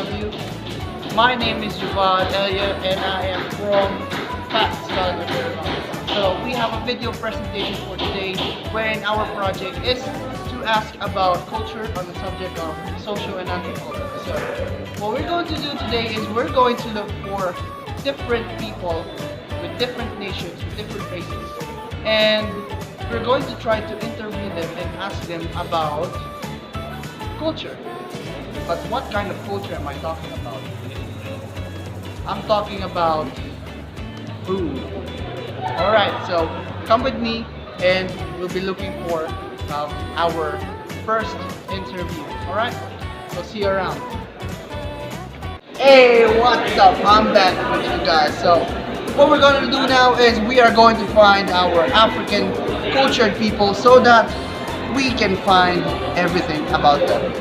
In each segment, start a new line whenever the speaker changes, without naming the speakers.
of you. My name is Yuval Elliot and I am from Pakistan. So we have a video presentation for today wherein our project is to ask about culture on the subject of social and anthropology. So what we're going to do today is we're going to look for different people with different nations, with different races. And we're going to try to interview them and ask them about culture. But what kind of culture am I talking about? I'm talking about food. Alright, so come with me and we'll be looking for our first interview. Alright, so see you around. Hey, what's up? I'm back with you guys. So what we're going to do now is we are going to find our African cultured people so that we can find everything about them.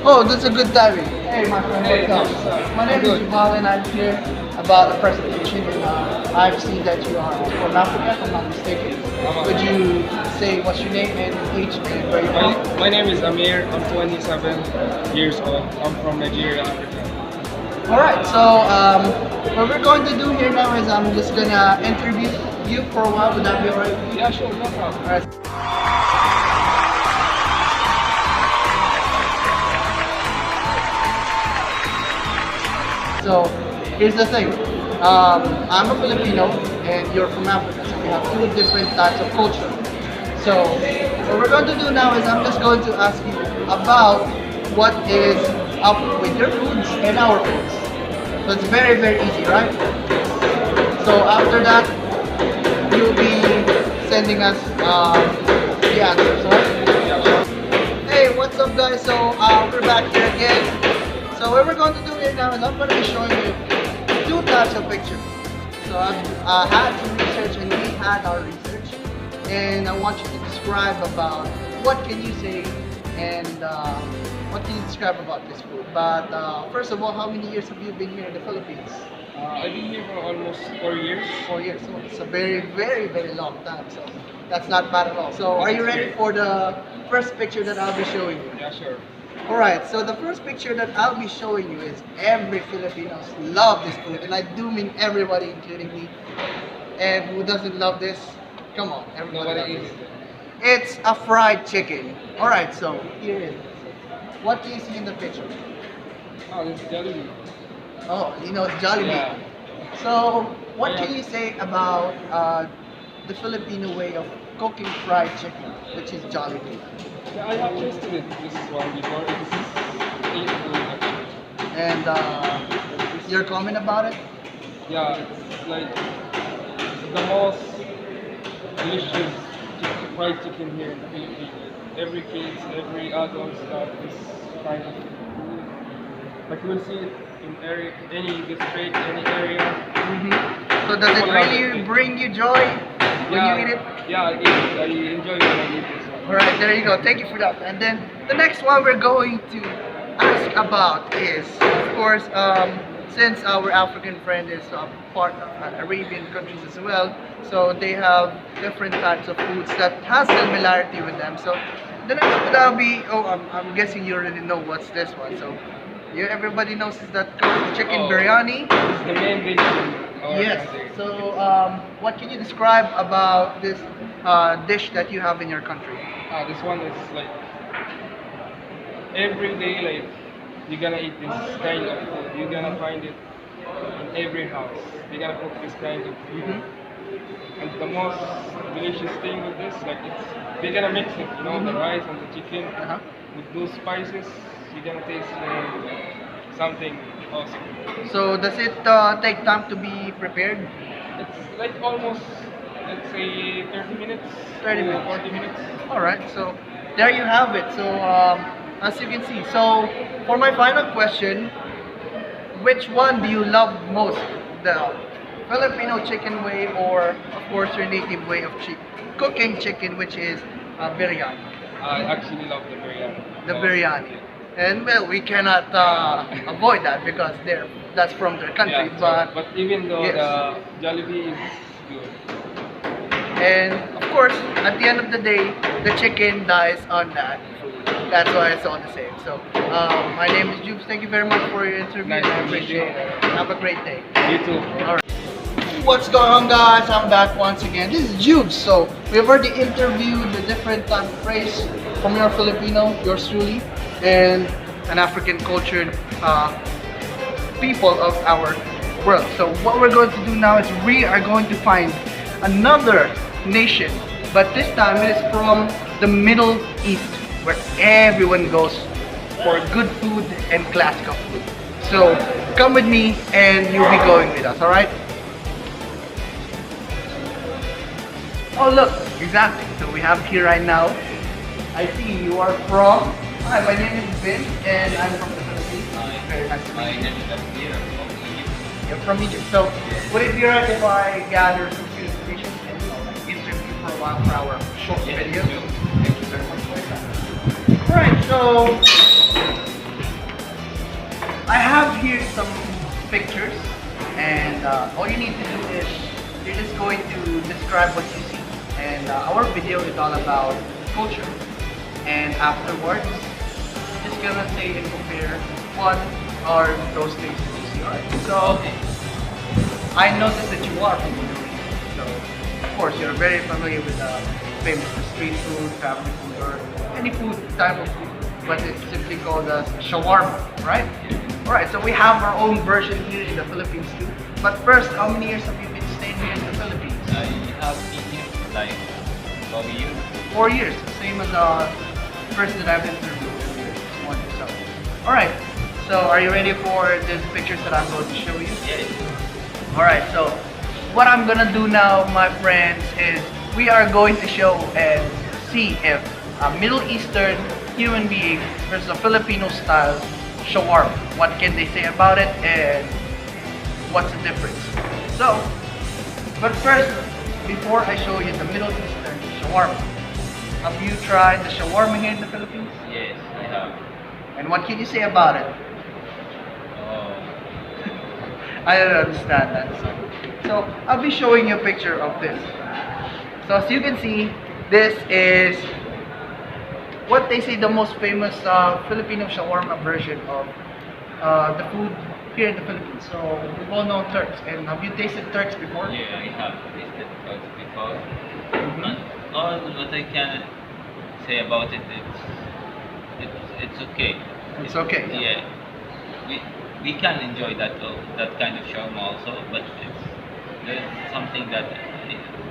Oh, that's a good timing. Hey, my friend, what's up? My name is Yuval and I'm here about a presentation. And I've seen that you are from Africa, if I'm not mistaken. Would you say what's your name and age and where you're from?
My name is Amir. I'm 27 years old. I'm from Nigeria, Africa.
Alright, so what we're going to do here now is I'm just gonna interview you for a while. Would that be alright?
Yeah, sure, no problem.
Alright. So here's the thing. I'm a Filipino and you're from Africa, so we have two different types of culture. So what we're going to do now is I'm just going to ask you about what is up with your foods and our foods. So it's very, very easy, right? So after that, you'll be sending us the answers, right? Hey, what's up guys? So we're back here again. So what we're going to do here now is I'm going to be showing you two types of pictures. So I've had some research and we had our research. And I want you to describe about what can you say and what can you describe about this food. But first of all, how many years have you been here in the Philippines?
I've been here for almost 4 years.
4 years. So it's a very, very, very long time. So that's not bad at all. So are you ready for the first picture that I'll be showing you?
Yeah, sure.
Alright, so the first picture that I'll be showing you is every Filipinos love this food, and I do mean everybody, including me. And who doesn't love this? Come on, everybody
Nobody
loves
eats
this.
it.
It's a fried chicken. Alright, so here it is. What do you see in the picture?
Oh, this is Jollibee.
Oh, you know, it's Jollibee.
Yeah.
So, what can you say about the Filipino way of cooking fried chicken, which is Jollibee?
Yeah, I have tasted it. This is one before. It is good actually.
And your comment about it?
Yeah, it's like the most delicious fried chicken here in the Philippines. Every kids, every adult love this kind of food. Like you will see it in any district, any area.
So does it
People love
really
it.
bring you joy when you eat it?
Yeah, I eat it. I enjoy when I eat this one.
Alright, there you go. Thank you for that. And then the next one we're going to ask about is, of course, since our African friend is part of Arabian countries as well, so they have different types of foods that has similarity with them. So the next one that'll be, I'm guessing you already know what's this one. So everybody knows is that chicken
Oh.
biryani.
It's the main dish in our
Yes.
country.
So, what can you describe about this dish that you have in your country?
This one is like every day, like you're gonna eat this kind of food. You're gonna find it in every house. They're gonna cook this kind of food. And the most delicious thing with this, like they're gonna mix it, you know, the rice and the chicken
Uh-huh.
with those spices. You're gonna taste something awesome.
So, does it take time to be prepared?
It's like almost, let's say, 30 minutes,
30
to
minutes.
40 minutes.
Alright, so there you have it. So, as you can see, so for my final question, which one do you love most? The Filipino chicken way or, of course, your native way of cooking chicken, which is biryani?
I actually love the biryani.
The biryani. And well, we cannot avoid that because that's from their country.
Yeah, but even though
yes.
the Jollibee is good.
And of course, at the end of the day, the chicken dies on that food. That's why it's all the same. So, my name is Jubes. Thank you very much for your interview.
Nice
and I
to meet you.
appreciate it. Have a great day.
You too.
All right. What's going on, guys? I'm back once again. This is Jubes. So we've already interviewed the different type of race from your Filipino, yours truly, and an African cultured people of our world. So what we're going to do now is we are going to find another nation, but this time it is from the Middle East, where everyone goes for good food and classical food. So come with me and you'll be going with us, alright? Oh look, exactly. So we have here right now. I see you are from. Hi, my name is Vin and I'm from the Philippines. Very nice to meet you. You're from Egypt. So would it be alright if I gather some few information and like, interview for a while for our short video? Thank you very much for your time. Alright, so I have here some pictures and all you need to do is you're just going to describe what you see. And our video is all about culture. And afterwards, just gonna say and compare what are those things that you see. Alright, so I noticed that you are from the Middle East. So of course you're very familiar with the famous street food, family food, or any food type of food. But it's simply called as shawarma, right? Alright, so we have our own version here in the Philippines too. But first, how many years have you been staying here in the Philippines?
I have been here like 4 years.
4 years, same as the person that I've interviewed earlier this morning. So, alright, so are you ready for these pictures that I'm going to show you?
Yes.
Alright, so what I'm gonna do now, my friends, is we are going to show and see if a Middle Eastern human being versus a Filipino style shawarma. What can they say about it and what's the difference? So, but first, before I show you the Middle Eastern shawarma, have you tried the shawarma here in the Philippines?
Yes, I have.
And what can you say about it?
Oh,
I don't understand that. So I'll be showing you a picture of this. So as you can see, this is what they say the most famous Filipino shawarma version of the food here in the Philippines. So we've all known Turks. And have you tasted Turks before?
yeah, I have tasted it before.
Mhm.
And all what I can say about it, it's okay.
It's okay.
Yeah, we can enjoy that kind of shawarma also, but there's something that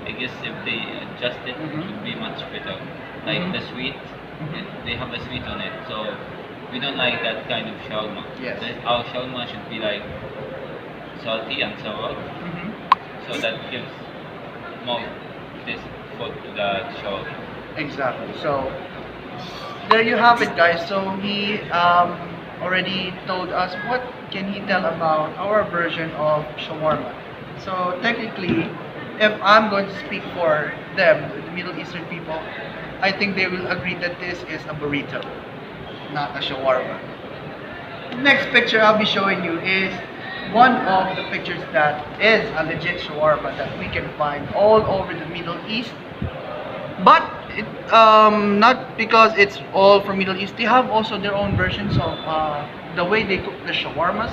I guess if they adjust it, it
Mhm.
would be much better. Like
Mhm.
the sweet,
Mhm.
they have a sweet on it, so we don't like that kind of shawarma.
Yes.
Our shawarma should be like salty and sour,
Mhm.
so that gives more taste food to the shawarma.
Exactly. So there you have it, guys. So he already told us what can he tell about our version of shawarma. So technically, if I'm going to speak for them, the Middle Eastern people, I think they will agree that this is a burrito, not a shawarma. Next picture I'll be showing you is one of the pictures that is a legit shawarma that we can find all over the Middle East. But it, not because it's all from Middle East. They have also their own versions of the way they cook the shawarmas.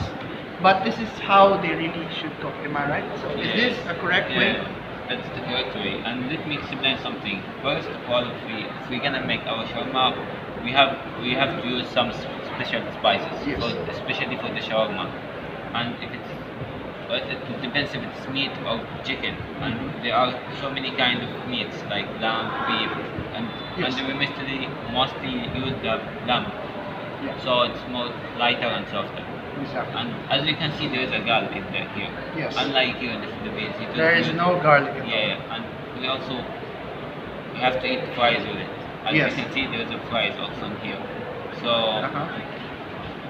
But this is how they really should cook. Am I right? So is this a correct way?
Yeah, that's the correct way. And let me explain something. First of all, if we're gonna make our shawarma, we have to use some special spices,
Yes.
especially for the shawarma. And if it's it depends if it's meat or chicken. And there are so many kind of meats like lamb, beef, and
Yes.
and we mostly use the lamb,
Yeah.
so it's more lighter and softer.
Exactly.
And as you can see, there is a garlic there here.
Yes.
Unlike here in the Philippines, you don't
There is
use-
no garlic at all.
Yeah, and we have to eat fries with it. As
Yes.
you can see, there's a fries also in here. So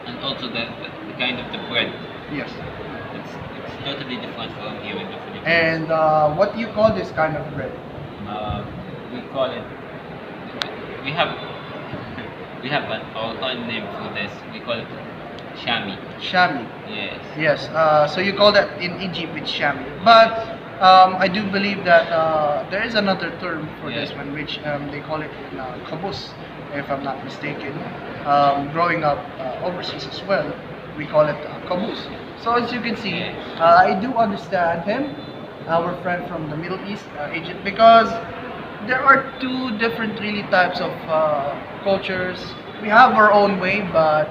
and also the kind of the bread,
Yes.
it's totally different from here in the Philippines.
And what do you call this kind of bread?
We call it. We have our own name for this. We call it shami.
Shami.
Yes.
Yes. So you call that in Egypt it's shami. But I do believe that there is another term for this
Yeah.
one, which they call it in kabus. if I'm not mistaken. Growing up overseas as well, we call it kabus. So as you can see, I do understand him, our friend from the Middle East, Egypt, because there are two different really types of cultures. We have our own way, but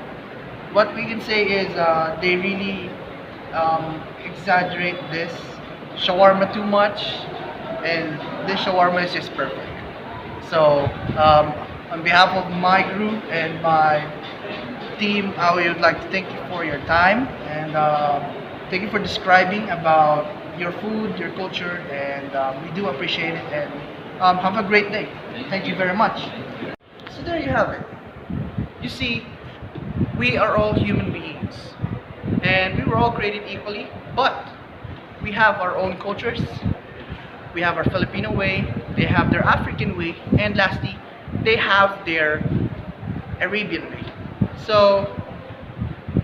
what we can say is they really exaggerate this shawarma too much, and this shawarma is just perfect. So, on behalf of my group and my team, I would like to thank you for your time and thank you for describing about your food, your culture, and we do appreciate it. And have a great day. Thank you very much. So there you have it. You see, we are all human beings, and we were all created equally, but we have our own cultures. We have our Filipino way, they have their African way, and lastly, they have their Arabian way. So,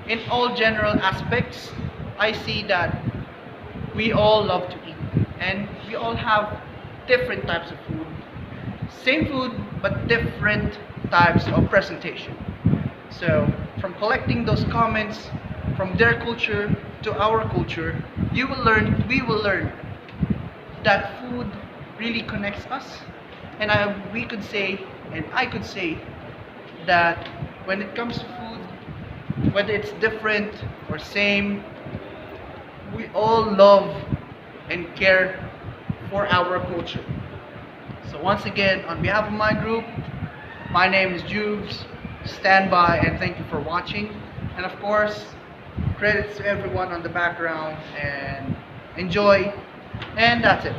in all general aspects, I see that we all love to eat, and we all have different types of food. Same food, but different types of presentation. So, from collecting those comments from their culture to our culture, we will learn that food really connects us. And we could say, and I could say, that when it comes to food, whether it's different or same, we all love and care for our culture. So once again, on behalf of my group, my name is Juves. Stand by and thank you for watching. And of course, credits to everyone on the background and enjoy. And that's it.